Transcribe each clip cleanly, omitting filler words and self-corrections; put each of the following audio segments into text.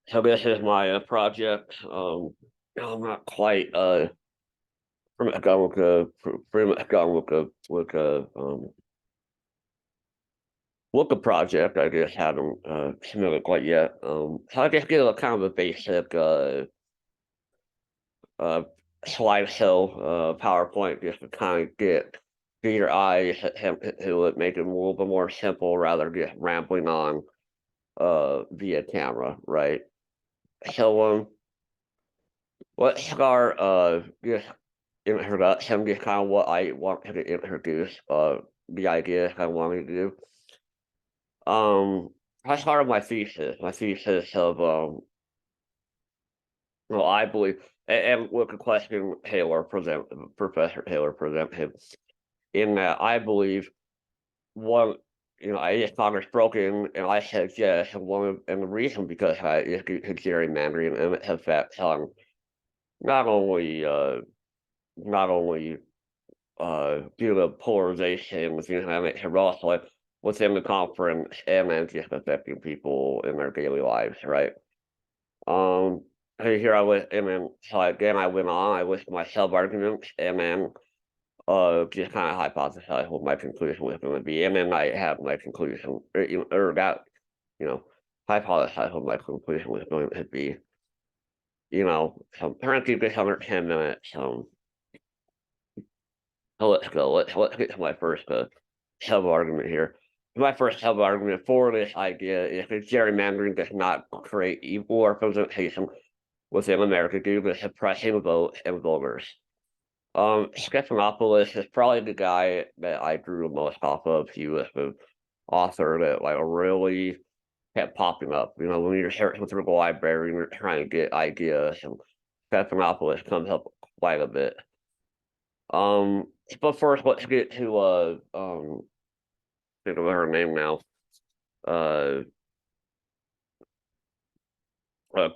So this is my project. I'm not quite pretty much gone with a project. I just haven't submitted quite yet. So I just get a kind of a basic uh slideshow PowerPoint just to kind of get your eyes to it, make it a little bit more simple rather than just rambling on via camera, right? So let's start just introduction, just kind of what I want to introduce, the ideas I wanted to do. I started my thesis of, well, I believe, and with the question Professor Taylor presented, in that I believe one, I just thought it's broken, and I said yes, and the reason because I is due to gerrymandering and its effects on not only, uh, not only due to polarization within dynamics and also within the conference and then just affecting people in their daily lives, right? Um, here I was, and then so again I went on, I listed my sub arguments, and then just kind of hypothesized what my conclusion was going to be, and then I have my conclusion, or that you know, hypothesized what my conclusion was going to be. So currently this under 10 minutes. So let's go. Let's get to my first sub argument here. My first sub argument for this idea is that gerrymandering does not create equal representation within America due to suppressing votes and voters. Stephanopoulos is probably the guy that I drew the most off of. He was the author that like really kept popping up. When you're searching through the library and you're trying to get ideas, and Stephanopoulos comes up quite a bit. But first, let's get to think of her name now. Uh,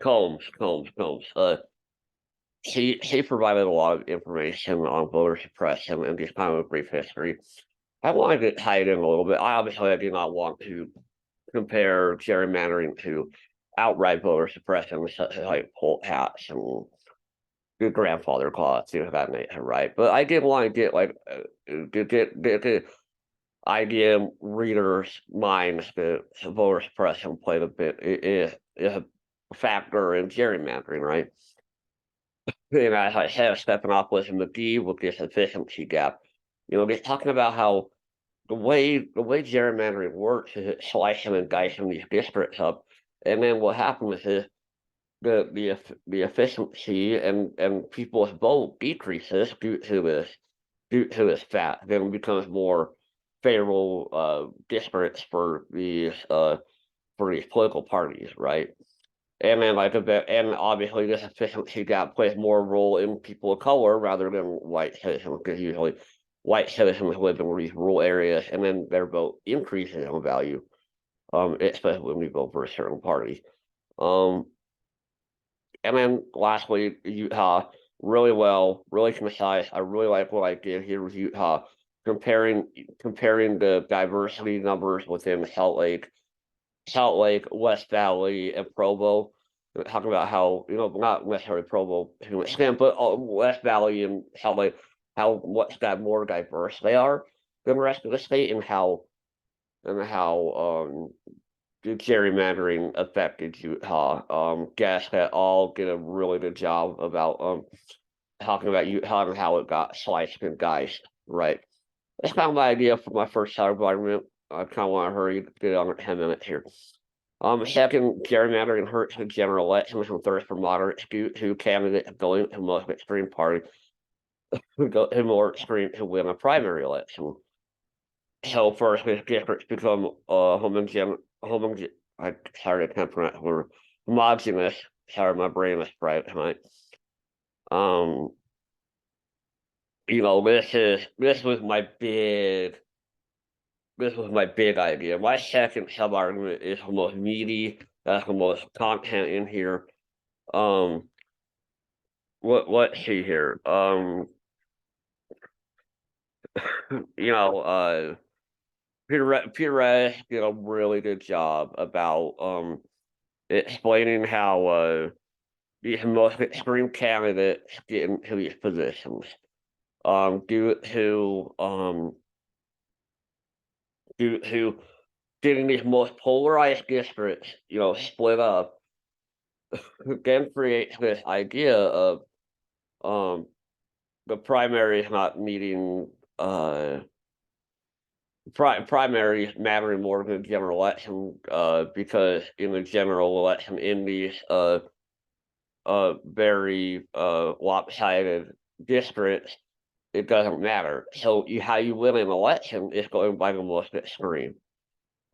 Combs. She provided a lot of information on voter suppression and just kind of a brief history. I wanted to tie it in a little bit. I do not want to compare gerrymandering to outright voter suppression, such as like poll hats and good grandfather clause, things of that nature, right? But I did want to get like get idea readers' minds that voter suppression played a bit is a factor in gerrymandering, right? And as I said, Stephanopoulos and McGee with this efficiency gap. They're talking about how the way gerrymandering works is it slicing and dicing these districts up, and then what happens is the efficiency and people's vote decreases due to this fact, then it becomes more favorable districts for these political parties, right? And then like a bit, and obviously this efficiency gap plays more role in people of color rather than white citizens, because usually white citizens live in these rural areas, and then their vote increases in value, especially when we vote for a certain party. Um, and then lastly, Utah, really concise. I really like what I did here with Utah, comparing comparing the diversity numbers within Salt Lake, West Valley, and Provo. Talking about how not necessarily Provo to an extent, but West Valley and Salt Lake, how much more diverse they are than the rest of the state, and how the gerrymandering affected Utah. Guess that all did a really good job about talking about Utah and how it got sliced and diced. Right. That's kind of my idea for my first side argument. I kind of want to hurry get on 10 minutes here. Second, gerrymandering hurts the general elections and thirst for moderate skew to candidates going to most extreme party who go to more extreme to win a primary election. So first, these districts become I sorry, I can't pronounce the word homogeneous. Sorry, my brain is fried tonight. Um, this was my big idea. My second sub argument is the most meaty. That's the most content in here. Um, let's see here. You know, Peter did a really good job about explaining how these most extreme candidates get into these positions. Due to getting these most polarized districts, split up, then creates this idea of um the primaries not meeting primaries mattering more than the general election, because in the general election in these very lopsided districts, it doesn't matter. So how you win an election is going by the most extreme,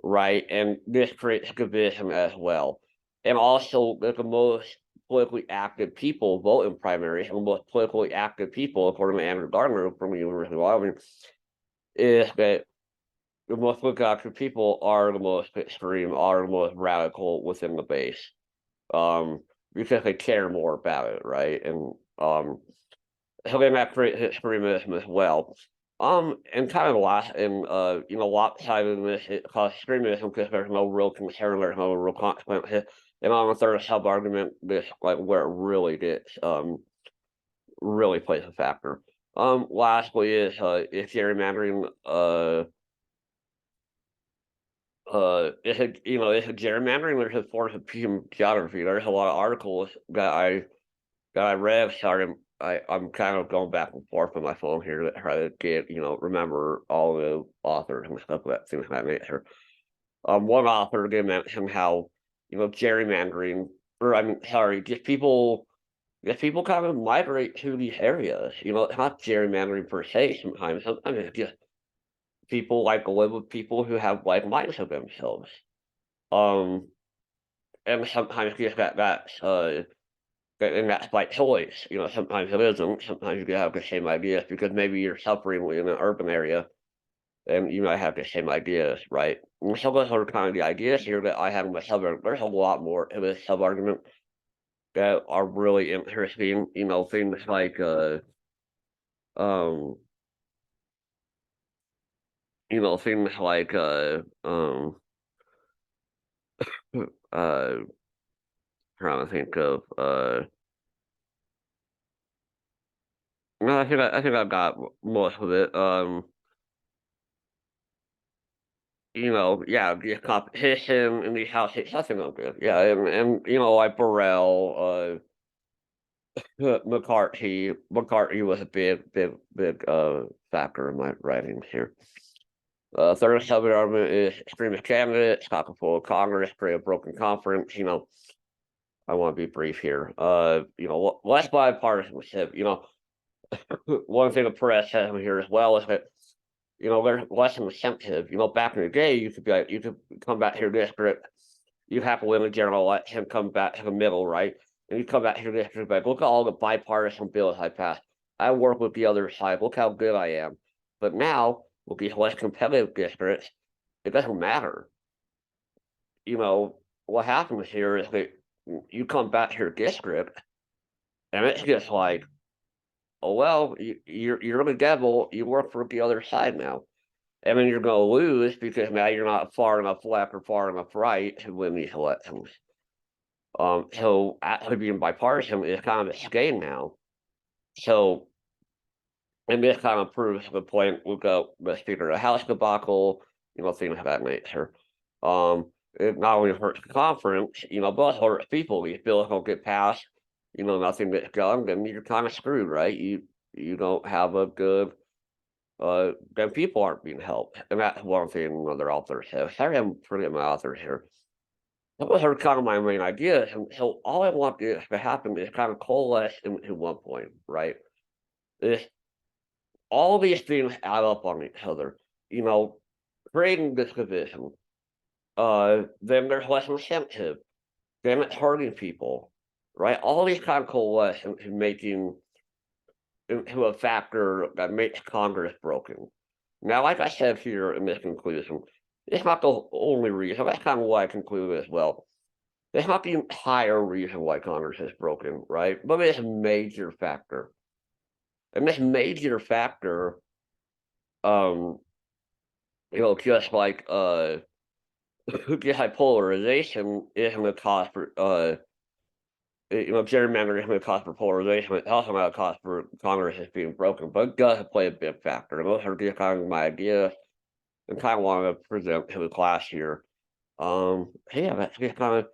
right? And this creates division as well. And also, that the most politically active people vote in primaries, and the most politically active people, according to Andrew Gardner from the University of Wyoming, is that the most politically active people are the most extreme, are the most radical within the base, um, because they care more about it, right? And helping that create extremism as well. And kind of lopsidedness, it causes extremism because there's no real concern, there's no real consequences. And on the third sub argument, this like where it really gets really plays a factor. Lastly is gerrymandering is it gerrymandering or is it forms of geography? There's a lot of articles that I read. Sorry, I'm kind of going back and forth on my phone here to try to get, remember all the authors and stuff that things of that nature. One author did mention how, gerrymandering, or I'm sorry, just people kind of migrate to these areas. It's not gerrymandering per se sometimes. Sometimes it's just people like live with people who have like minds of themselves. Um, and sometimes just and that's by choice. Sometimes it isn't. Sometimes you have the same ideas because maybe you're suffering in an urban area and you might have the same ideas, right? And so those are kind of the ideas here that I have in my sub. There's a lot more to this sub argument that are really interesting. Things like um, things like uh, trying to think of no, I think I've got most of it. Yeah, the competition in the house, it's nothing I'm good. Yeah, and like Burrell, McCarthy was a big factor in my writing here. Third sub-argument is extremist candidates, chock full of Congress, create a broken conference. I want to be brief here. Less bipartisanship. One thing the press has here as well is that there's less incentive. Back in the day, you could be like, you could come back to your district, you have to win the general election, come back to the middle, right? And you come back to your district, like, look at all the bipartisan bills I passed. I work with the other side. Look how good I am. But now, with these less competitive districts, it doesn't matter. What happens here is that you come back to your district, and it's just like, oh well, you're the devil. You work for the other side now. And then you're going to lose because now you're not far enough left or far enough right to win these elections. So actually being bipartisan is kind of a game now. So, and this kind of proves the point. We've got the Speaker of the House debacle, things of that nature. It not only hurts the conference, but it hurts people. These bills don't get passed, nothing gets done, then you're kind of screwed, right? You don't have a good then people aren't being helped. And that's one thing another author says. Sorry, I'm forgetting my authors here. That was her kind of my main idea. And so all I want to happen is kind of coalesce into one point, right? Is all these things add up on each other. You know, creating this division, then there's less incentive, then it's hurting people, right? All these kind of coalesce into making into a factor that makes Congress broken. Now, like I said here in this conclusion, it's not the only reason. That's kind of why I conclude as well. It's not the entire reason why Congress is broken, right? But it's a major factor. And this major factor um, just like just like polarization isn't a cause for gerrymandering isn't a cause for polarization. It's also not a cause for Congress is being broken, but it does play a big factor. And those are just kind of my ideas and kind of want to present to the class here. Yeah, that's just kind of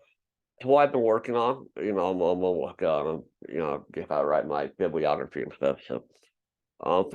what I've been working on. I'm gonna work on, just gotta write my bibliography and stuff. So, thanks